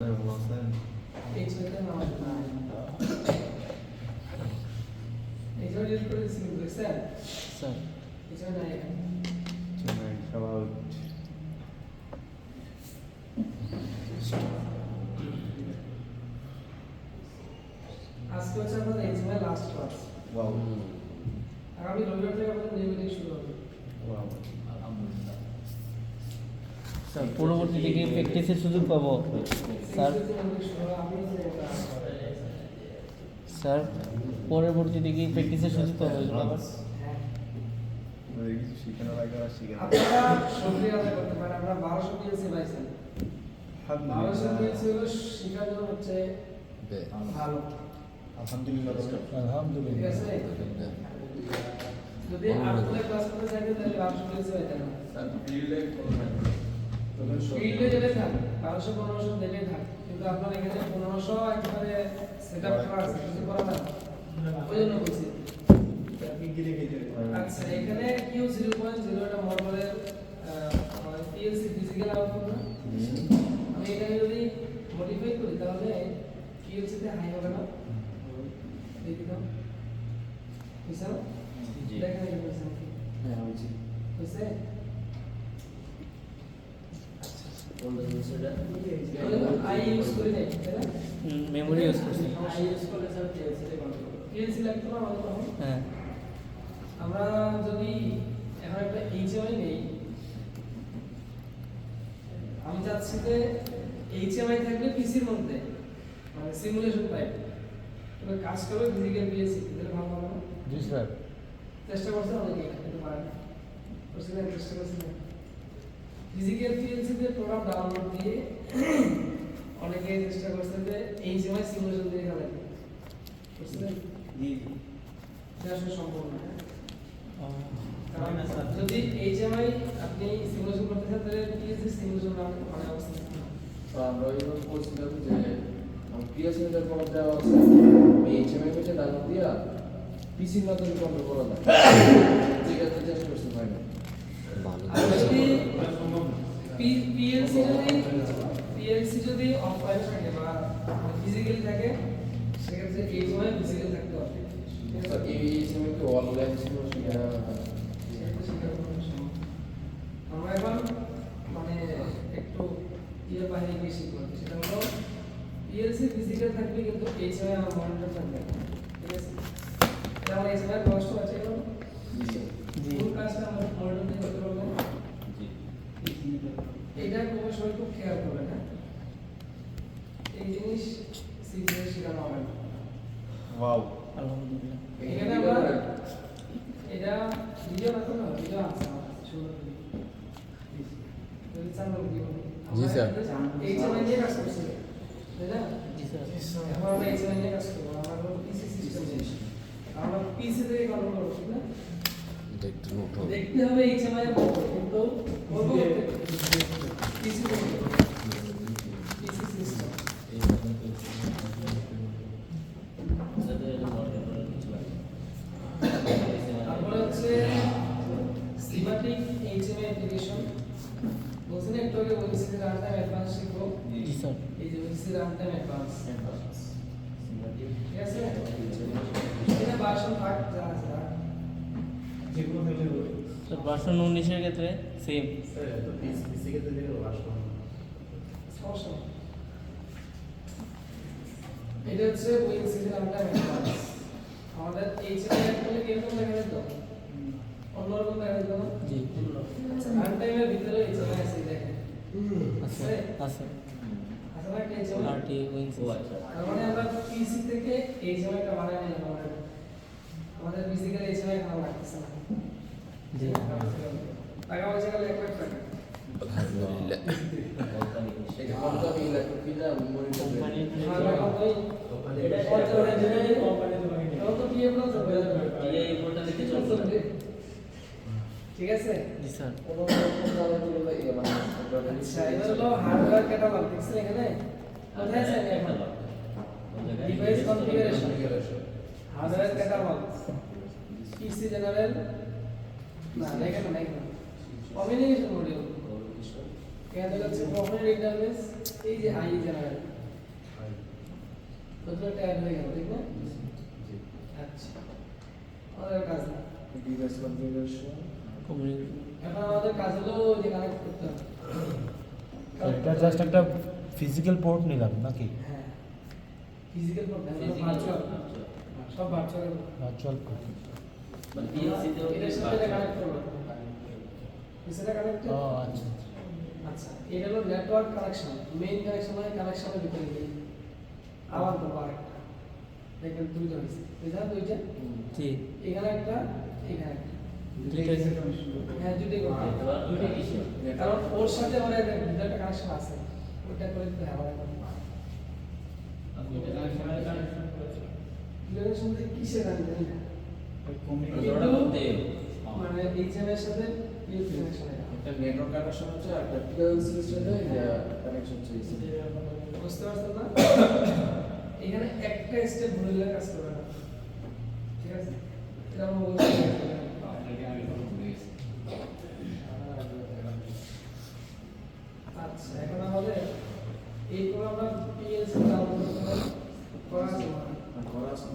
এই ছয়টা নামাজ নাই এই ছয়টা ইউজ করে দিচ্ছি কিন্তু স্যার এই ছয়টা নাই about আজকে হচ্ছে আমাদের এক্সামের লাস্ট ক্লাস wow আগামী রবিবার থেকে আমাদের নিয়মিত শুরু হবে wow স্যার পরবর্তীতে কি প্র্যাকটিসের সুযোগ পাবো স্যার স্যার পরবর্তীতে কি প্র্যাকটিসের সুযোগ পাবো আবার মানে কিছু শিখানো লাগে আর শিখানো আপনারা সক্রিয় আদায় করতে পারেন আমরা 1200 পিএলসি পাইছেন 1200 পিএলসি হলো শেখার জন্য হচ্ছে ভালো আলহামদুলিল্লাহ ঠিক আছে যদি আপনাদের ক্লাস করতে চাইতেন তাহলে 1200 পিএলসি পাইতেন না ফিল্ডে যেতে থাক 1200-1500 দিলেই থাক কিন্তু আপনার এখানে 1500 একেবারে সেট আপ করা আছে কিছু করা না ওই জন্য বলছি আচ্ছা এখানে কিউ 0.0 এটা মডেলের পিএলসি ফিজিক্যাল আউটপুট না আমি এখানে যদি মডিফাই করি তাহলে পিএলসি তে হাই হবে না দেখি দাও বুঝছো দেখেন এটা বুঝছো হ্যাঁ হয়েছে বুঝছে আই ইউজ করি নাই তাই না মেমোরি ইউজ করছি আই ইউজ করলে স্যার পিএলসি লাগতো না আমাদের তখন হ্যাঁ আমরা যদি এখন একটা এইচএমআই নেই আমি চাচ্ছি যে এইচএমআই থাকবে পিসির মধ্যে মানে সিমুলেশন টাইপ তবে কাজ করবে ফিজিক্যাল পিএলসি তাহলে ভালো হবে না জি স্যার চেষ্টা করছে অনেকে কিন্তু পারে না করছিলেন চেষ্টা করছিলেন ফিজিক্যাল পিএলসি তে প্রোগ্রাম ডাউনলোড দিয়ে অনেকে চেষ্টা করছে যে এইচএমআই সিমুলেশন দিয়ে খেলেন করছিলেন জি এটা আসলে সম্ভব না কারণ যদি এইচএমআই আপনি সিমুলেশন করতে চান তাহলে পিএসসি সিমুলেশন না মানে অবস্থা তো আমরা এইভাবে বলছিলাম যে পিএসসি এর পর দেওয়া আছে এইচএমআই পেজে ডাউনলোড দিয়া পিসির মাধ্যমে কন্ট্রোল করা যায় ঠিক আছে চেষ্টা করতে পারি না আর যদি পিএলসি যদি অফলাইন থাকে বা ফিজিক্যালি থাকে সেক্ষেত্রে এইচএমআই ফিজিক্যাল থাকতে হবে তো এই এইচএমআই তো অনলাইন ছিল সেটা আমরা এখন মানে একটু ইয়ে বাইরে বেশি করছি সেটা হলো পিএলসি ফিজিক্যাল থাকবে কিন্তু এইচএমআই আমার মনিটর থাকবে ঠিক আছে এটা আমার এইচএমআই কষ্ট আছে এখন জি কোন কাজটা আমরা মনিটর দিয়ে করতে পারবো এটা কোনো সময় খুব খেয়াল করবে না এই জিনিস সিরিয়াস শেখানো হবে না wow আলহামদুলিল্লাহ এখানে আমরা এটা ভিডিও রাখো না ভিডিও আছে আমার সুন্দর যদি চান না ভিডিও জি স্যার। এই সময় নিয়ে কাজ করছি তাই না জি স্যার এখন আমরা এই সময় নিয়ে কাজ করবো আমরা পিসি সিস্টেম নিয়ে আমরা পিসি থেকে কন্ট্রোল করবো ঠিক না একটু নোট দেখতে হবে এই সময় কিন্তু বলবো পিসি পিসি সিস্টেম তারপরে হচ্ছে সিমাটিক এইচএমআই অ্যাপ্লিকেশন বলছি না একটু আগে বলছি যে রান টাইম অ্যাডভান্স শিখবো জি স্যার এই যে বলছি রান টাইম অ্যাডভান্স ঠিক আছে এটা ভার্সন থাক যা আছে যেগুলো হইলে হবে স্যার ভার্সন 19 এর ক্ষেত্রে সেম সমস্যা নেই। এটা হচ্ছে ওএনসি রান টাইম অ্যাডভান্স আমাদের এইচএমআই অ্যাড করলে কিরকম দেখা যেত অন্যরকম দেখা যেত না জি রান টাইমের ভিতরে এইচএমআই আছে দেখেন আছে আছে আসলে একটা এইচএমআই আরটি উইংস তার মানে আমরা পিসি থেকে এইচএমআইটা বানাই নিলাম আমাদের ফিজিক্যাল এইচএমআই ভালো লাগতেছে না জি টাকা পয়সা গেলে 1 লাখ টাকা আলহামদুলিল্লাহ এটা কত আমি ইলেকট্রিক বিল মনিটর কোম্পানি এটা কত ধরে দিলে কোম্পানি তো পিএফ না তো এই বোর্ডটা দেখে চলছে ঠিক আছে জি স্যার কোনো দাদা দিলে ভাই মানে আচ্ছা এটা হলো হার্ডওয়্যার ক্যাটালগ দেখছেন এখানে কোথায় আছে এখন ডিভাইস কনফিগারেশন হার্ডওয়্যার ক্যাটালগ পিসি জেনারেল না লেখা না কমিউনিকেশন মডিউল এখানে দেখা যাচ্ছে প্রপার্টি ইন্টারফেস এই যে আই জেনারেল প্রথমে ট্যাগ হয়ে গেল ঠিক না আচ্ছা আমাদের কাজ না ডিভাইস কনফিগারেশন এখন আমাদের কাজ হলো যে কানেক্ট করতে হবে এটা জাস্ট একটা ফিজিক্যাল পোর্ট নিলাম নাকি হ্যাঁ ফিজিক্যাল প্রোগ্রাম ভার্চুয়াল সব ভার্চুয়াল ভার্চুয়াল পোর্ট মানে পিএলসি তেও এটার সাথে এটা কানেক্ট করব এটার কানেক্ট ও আচ্ছা আচ্ছা এটা হলো নেটওয়ার্ক কানেকশন মেইন কানেকশন হয় কানেকশনের ভিতরে গিয়ে আবার করবো আরেকটা দেখেন দুইটা হয়েছে দুইটা জি এখানে একটা এখানে একটা দুইটা হ্যাঁ দুইটাই করতে হবে। এবার দুইটা কিসে কারণ ওর সাথে আমার একটা কানেকশন আছে ওটা করে দিতে হবে আমার কানেকশন কিসে জানি না জোড়া করতে মানে এইচএম এর সাথে পিএলসি কানেকশন একটা নেটওয়ার্ক কানেকশন হচ্ছে আর একটা পিএলসি এর সাথে কানেকশন চাইছে বুঝতে পারছেন না এখানে একটা স্টেপ ভুলে কাজ করবে না ঠিক আছে এটা আমরা বলছি আচ্ছা এখন আমাদের এই প্রোগ্রামটা পিএলসি ডাউনলোড করা আছে করা আছে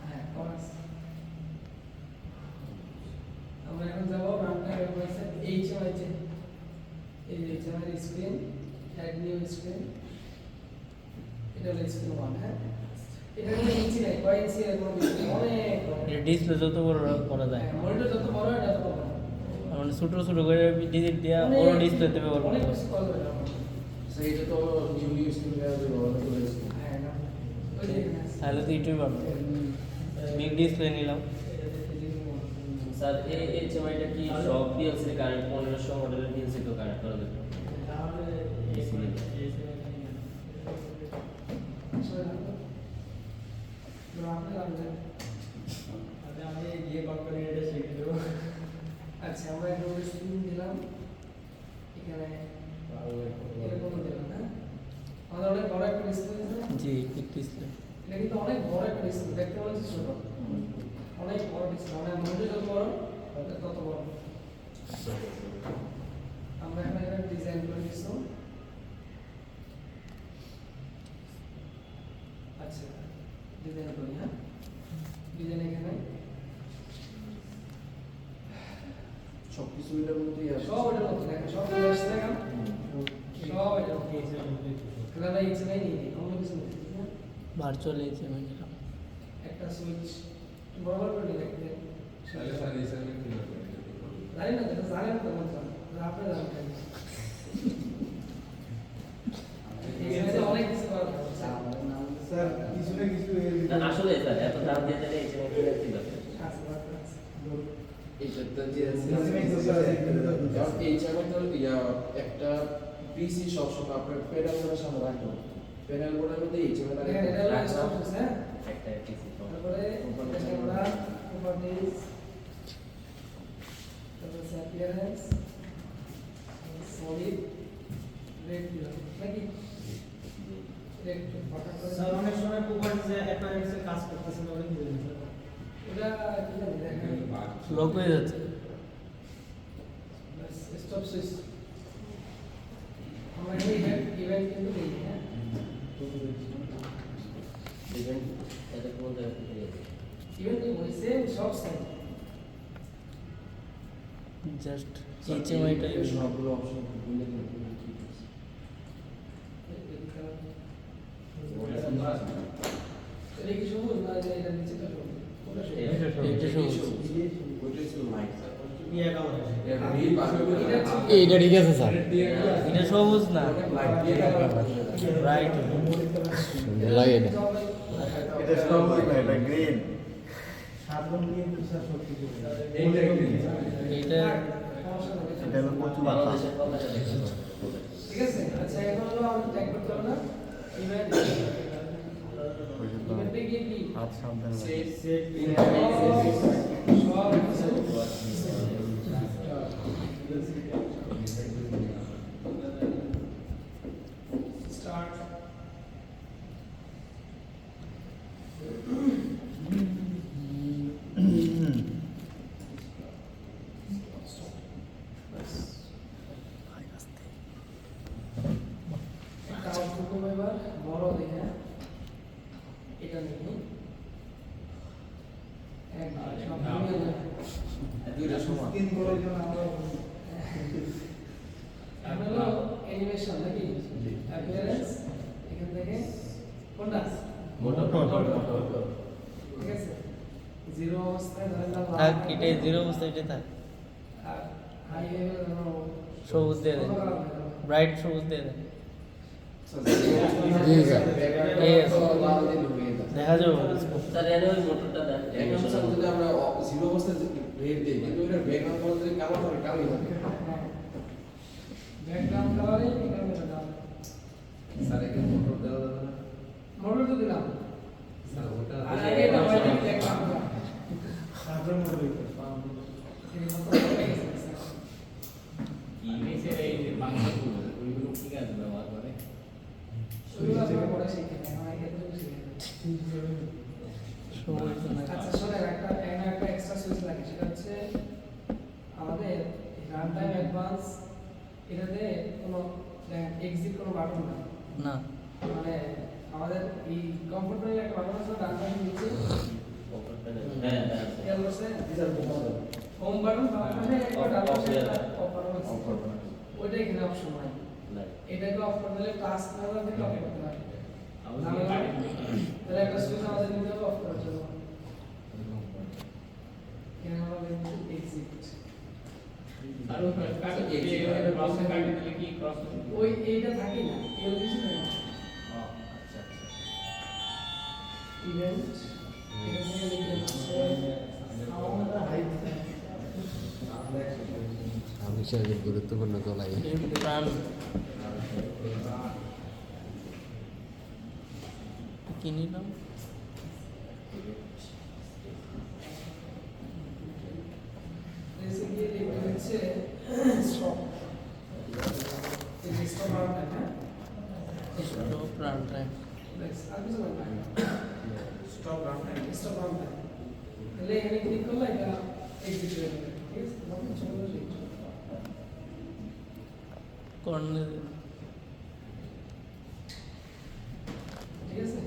হ্যাঁ করা আছে আমরা এখন যাবো রানটা রেফারেন্স এইচএমআই তে এই যে HMI screen add new screen এটা হলো স্ক্রিন 1 হ্যাঁ এটা হলো ইঞ্চি নাই কয় ইঞ্চি এর কোনো বিষয় নেই, অনেক বড়। এটা ডিসপ্লে যত বড় করা যায় হ্যাঁ, মনিটর যত বড় হয় তত বড় মানে ছোট ছোট করে ডিজিট দিয়া বড় ডিসপ্লেতে ব্যবহার অনেক করতে কিছু করা যাবে আমার। সেইটা তো নিউ স্ক্রিন দেওয়া যাবে অনেক করে হ্যাঁ না ওই যে এখানে আছে। তাহলে তো এটাই পাবো বিগ ডিসপ্লে নিলাম স্যার এই এইচএমআইটা কি সব পিএলসি কানেক্ট 1500 মডেলের পিএলসি তো কানেক্ট করা যাবে আসলে না তো। তো আপনি জানবেন। আচ্ছা আমরা একটা স্ক্রিন দিলাম এখানে এরকম দিলাম না আমাদের অনেক বড় একটা ডিসপ্লে আছে জি বিগ ডিসপ্লে এটা কিন্তু অনেক বড় একটা ডিসপ্লে দেখতে পাচ্ছি ছোট অনেক বড় ডিসপ্লে মানে মনিটর যত বড় তত বড় আমরা এখন এটা ডিজাইন করে দিচ্ছি আচ্ছা ডিজাইন করি হ্যাঁ ডিজাইন এখানে সবকিছু এটার মধ্যেই আছে সব এটার মধ্যে দেখা সব চলে আসছে দেখা সব এটার মধ্যে তাহলে আমরা এইচএমআই নিয়ে নিই অন্য কিছু নেই ঠিক না ভার্চুয়াল এইচএমআই নিলাম একটা সুইচ বরাবর করে নিয়ে দেখতে জানি না যেটা জানেন তো মনে হয় আপনার জানেন কেন এখানে তো অনেক কিছু করা থাকে স্যার কিছু না কিছু না আসলে স্যার এত দাম দিয়ে দিলে এইচএমআই কি রাখতে পারবে এইটা যে আছে এইচএমআই তো একটা পিসি সবসময় আপনার প্যানেল করে সামনে রাখবেন প্যানেল বোর্ডের মধ্যে এইচএমআই লাগে এখানে এটা হলো স্টপস হ্যাঁ একটা পিসি তারপরে এখানে আমরা প্রপার্টিজ তারপরে অ্যাপিয়ারেন্স সলিড রেড নাকি রেড ফটো করে স্যার অনেক সময় প্রপার্টিজে অ্যাপারেন্সে কাজ করতেছে না ওটা কি বলেন স্যার ওটা কি জানি দেখেন লক হয়ে যাচ্ছে স্টপ সুইচ আমরা ইভেন্ট ইভেন্ট কিন্তু দেই হ্যাঁ ইভেন্ট এটা কোন জায়গা থেকে যাবে ইভেন্ট কি বলি সেম সব সেম জাস্ট এইচএমআইটা সবগুলো অপশন খুলে দিন এটা কি সবুজ না এটা নিচেটা সবুজ ওটা সবুজ এটা সবুজ ওইটাই ছিল লাইট ইয়া কালার এটা রিল পাবে এইটা ঠিক আছে স্যার এটা সবুজ না লাইট দিয়ে রাইট এটা সবুজ না এটা গ্রিন সাতজন দিয়ে স্যার সত্যি এটা এটা হলো কচু পাতা বাংলাদেশের পতাকা দেখতে পাবো ঠিক আছে আচ্ছা এখন হলো আমরা ট্যাগ করতে হবে না ইভেন্ট ইভেন্টে গিয়ে কি হাত সাবধানে সেট সেট সব স্টার্ট এবার বড় দেখে এটা নিয়ে দুইটা সমান হলো অ্যানিমেশন নাকি অ্যাপিয়ারেন্স এখান থেকে কোনটা ঠিক আছে জিরো অবস্থায় ধরেন না থাক এটা জিরো অবস্থা এটা থাক আর হাই হয়ে গেলে ধরো সবুজ দিয়ে দেন ব্রাইট সবুজ দিয়ে দেন দেখা যাবে স্যার এর ওই মোটরটা দেন এখন স্যার যদি আমরা জিরো অবস্থায় রেড দিই কিন্তু এটা ব্যাকগ্রাউন্ড কালার যদি কালো থাকে কালোই থাকে ব্যাকগ্রাউন্ড কালারে এখানে দাও স্যার এখানে মোটর দেওয়া যাবে না মোটর তো দিলাম স্যার ওটা আর এটা বাইরে ব্যাকগ্রাউন্ড তারপরে মোটর দিতে কি নিচে এই যে বাক্সগুলো ওইগুলো কি কাজ ব্যবহার করে সবুজ না আচ্ছা শোনেন একটা এক্সট্রা সুইচ লাগে সেটা হচ্ছে আমাদের রান টাইম অ্যাডভান্স এটাতে কোনো এক্সিট কোনো বাটন না না মানে আমাদের এই কমফোর্টেবল একটা বাটন আছে রান টাইম নিচে হ্যাঁ হ্যাঁ খেয়াল করছে হোম বাটন পাশে একটা ডাবল অফ বাটন আছে ওইটা এখানে অপশন নাই এটাকে অফ করে দিলে টাস্ক নাম্বার থেকে অফ করতে হয় তাহলে একটা সুইচ আমাদের নিতে হবে অফ করার জন্য এখানে আমরা লিখব এক্সিট আর ওই কাটে দিয়ে ক্রস কাটে দিলে কি ক্রস ওই এইটা থাকে না এর কিছু থাকে না আচ্ছা আচ্ছা ইভেন্ট এখানে লিখে হচ্ছে আমাদের হাইট আমি সেটা গুরুত্বপূর্ণ তোলাই প্রাণ কি নিলাম বেসিক্যালি লিখতে হচ্ছে স্টপ এই স্টপ আর না প্রাণ টাইম নেক্সট আর কিছু না স্টপ রান টাইম তাহলে এখানে ক্লিক করলে এটা এক্সিট হয়ে যাবে ঠিক আছে তখন চলে আসবে কর্নার ঠিক আছে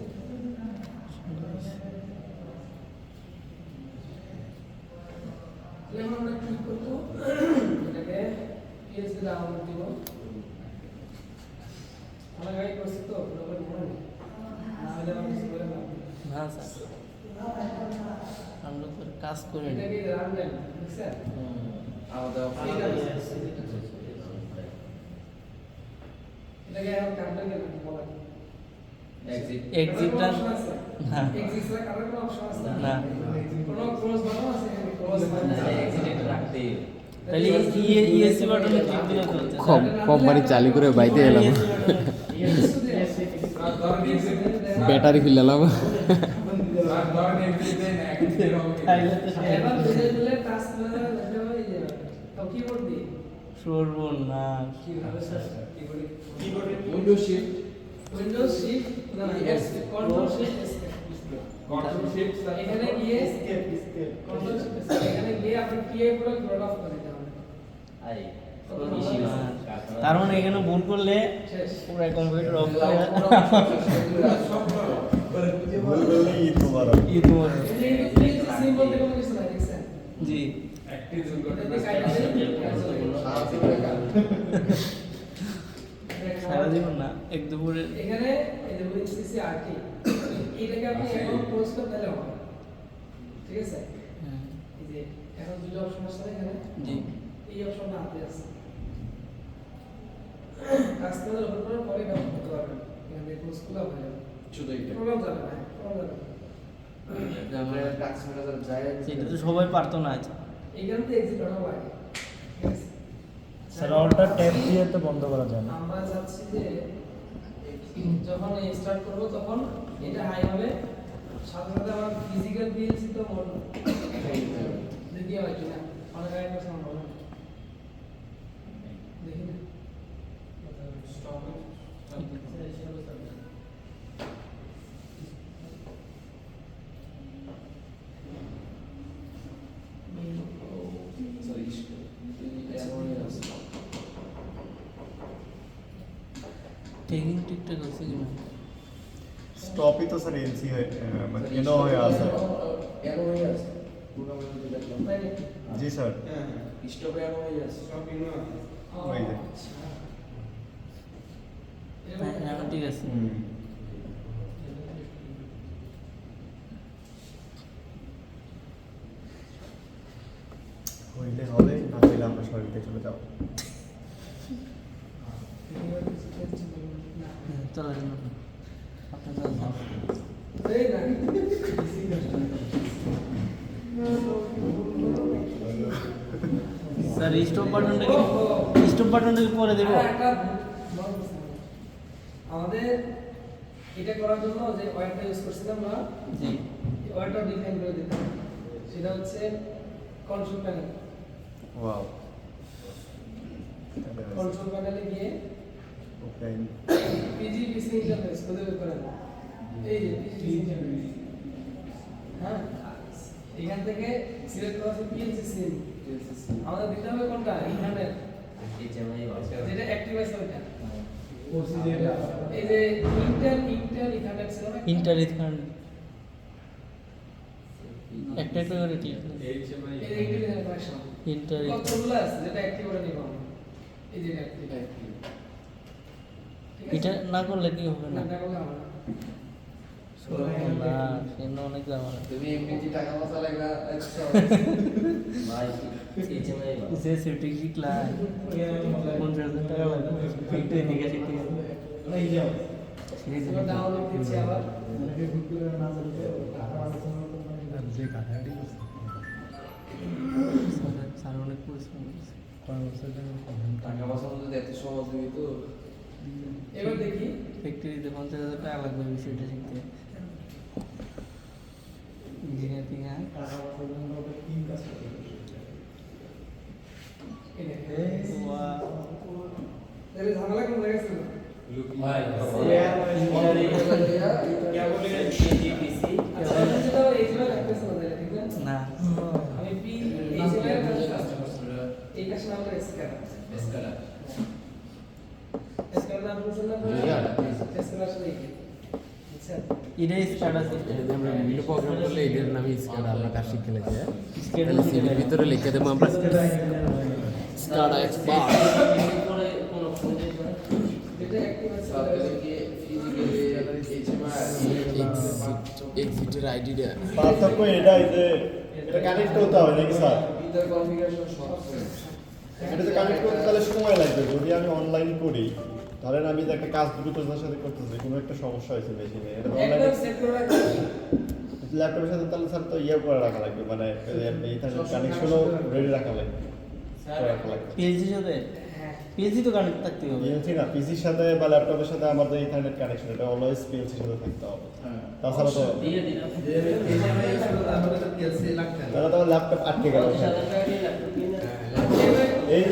তাহলে আমরা ক্লিক করবো এটাকে পিএসডি ডাউনলোড দিব আমরা গাইড করছি তো পুরোপুরি মনে নেই না হলে আমরা কিছু করে না না স্যার আমরা তো কাজ করি না এটাকে রান টাইম বুঝছেন আমাদের ঠিক আছে এটাকে এখন কাউন্টার কেন বলা এক্সিট এক্সিটটা না এক্সিট এর কারণে কোনো অপশন আছে না কোনো ক্রস বাটন আছে ক্রস বাটন এক্সিট রাখতে তাহলে ইএসসি বাটনে ক্লিক দিলে চলছে কোম্পানি চালু করে বাইতে এলাম ব্যাটারি ফিলালাম এবার দিলে টাস্ক না দেখা হয়ে যাবে তো কিবোর্ড দিয়ে সর্বনাশ কিভাবে স্যার কিবোর্ডে উইন্ডো শিফট উইন্ডোজ শিফট না কন্ট্রোল শিফট এখানে গিয়ে কন্ট্রোল শিফট এখানে গিয়ে আপনি কিয়ে পুরো কিবোর্ড অফ করে দিতে হবে আই তার মানে এখানে ভুল করলে শেষ পুরো কম্পিউটার অফ করে ঈদ মোবারক সিম্বল থেকে কোনো কিছু নাই দেখছেন জি সারা জীবন না এক দুপুরে এখানে এই যে উইসিসি আরটি এটাকে আপনি এখন ক্লোজ করে দিলে হবে ঠিক আছে হ্যাঁ, এই যে এখন দুটো অপশন আছে এখানে জি এই অপশনটা হাতে আছে কাস্টমার ওপর করে পরে কাজ করতে পারবেন এখানে ক্লোজ খোলা হয়ে যাবে শুধু এইটা প্রোগ্রাম যাবে না প্রোগ্রাম যাবে আমরা টাস্ক ম্যানেজার যাই সেটা তো সবাই পারতো না আজ এইখান থেকে এক্সিট করা লাগে ঠিক আছে স্যার অলটা ট্যাপ দিয়ে তো বন্ধ করা যায় না আমরা চাচ্ছি যে যখন স্টার্ট করব তখন এটা হাই হবে সাথে সাথে আমার ফিজিক্যাল পিএলসি তো মন দেখি হয় কিনা অনেক আগে কথা বলো দেখি না স্টপ টেকিং ঠিকঠাক আছে কি না স্টপই তো স্যার এনসি হয়ে মানে এনও হয়ে আছে এনো হয়ে আছে প্রোগ্রামের মধ্যে দেখলাম তাই নাকি? জি স্যার স্টপে এনো হয়ে আছে ওই যে হ্যাঁ এখন ঠিক আছে হুম। হইলে হবে না হইলে আমরা সবাইকে চলে যাবো চলো চলো আপনি চলো এই না। স্যার স্টপ বাটনটা কি পরে দেবো আর একটা বড় প্রশ্ন। আমাদের এটা করার জন্য যে ওয়্যারটা ইউজ করছিলাম না জি ওয়্যারটা ডিফাইন করে দিতে হবে। সেটা হচ্ছে কন্ট্রোল প্যানেল। ওয়াও কন্ট্রোল প্যানেলে গিয়ে ওকে পিজিপিসি ইন্টারফেস খুঁজে বের করেন। এই যে পিজিপিসি ইন্টারফেস। হ্যাঁ এখান থেকে সিলেক্ট করা আছে পিএলসি সিম। আমাদের দিতে হবে কোনটা ইন্টারনেট এইচএমআই যেটা অ্যাক্টিভ আছে ওইটা এই যে ইন্টেল ইথারনেট ছিল না ইন্টার একটা একটা করে ক্লিক এই যে ইন্টেল ইথারনেট কানেকশন ইন্টার কতগুলো আছে যেটা অ্যাক্টিভ করে নিব আমরা এই যে অ্যাক্টিভ এটা না করলে কি হবে না না করলে হবে না না সেটা অনেক ঝামেলা তুমি এমনি টাকা পয়সা লাগা আচ্ছা ভাই এইচএমআই যে সেটিং শিখলাই 50,000 টাকা লাগবে ফিটে নিয়ে শিখতে গেলে এবার ডাউনলোড দিচ্ছি আবার যে কাটাটি স্যার অনেক পরিশ্রম করেছে টাকা পয়সা যদি এত সহজ হই তো এবার দেখি ফ্যাক্টরিতে 50,000 টাকা লাগবে বিষয়টা শিখতে ইঞ্জিনিয়ার থেকে এই দেখেন ওয়াও তাহলে ঝামেলা কোন জায়গায় ছিল ভাই পিজিপিসি আচ্ছা যেটা এই যে লাগতেছে না ঠিক না না আমি পি এই যে এই কাজ নাম করে স্ক্যান এসকালা স্ক্যান নাম বলছেন না স্ক্যান আসলে এই আচ্ছা এটাই স্টার্ট আছে যদি আমরা বিভিন্ন প্রোগ্রাম করলে এদের নামে স্কাডা আমরা কাজ শিখে লেগে স্কেডুল তাহলে সিভির ভিতরে লিখে দেবো আমরা স্কাডা এক্সপার্ট পরে কোন ফোন যেটা অ্যাক্টিভ আছে তাহলে কি ফিজিক্যালি এইচএমআই এক্সিটের আইডিটা পার্থক্য এটাই যে এটা কানেক্ট করতে হবে নাকি স্যার ভিতর কনফিগারেশন সব এটাতে কানেক্ট করতে তাহলে সময় লাগবে যদি আমি অনলাইন করি ধরেন আমি যে একটা কাজ দ্রুততার সাথে করতেছি কোনো একটা সমস্যা হয়েছে মেশিনে এটা অনলাইনে একদম সেট করে রাখবেন ল্যাপটপের সাথে তাহলে স্যার তো ইয়ে করে রাখা লাগবে মানে ইন্টারনেট কানেকশনও রেডি রাখা লাগবে করে রাখা লাগবে পিএলসির সাথে হ্যাঁ পিএলসি তো কানেক্ট থাকতে হবে পিএলসি না পিসির সাথে বা ল্যাপটপের সাথে আমাদের ইন্টারনেট কানেকশন এটা অলওয়েজ পিএলসির সাথে থাকতে হবে তাছাড়া তো দিয়ে দিলাম তাহলে তো ল্যাপটপ আটকে গেল 50,000 টাকা দিয়ে ল্যাপটপ কিনে এই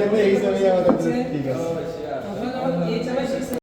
জন্য আমাদের ঠিক আছে আমরা যখন এইচএমআই শিখছি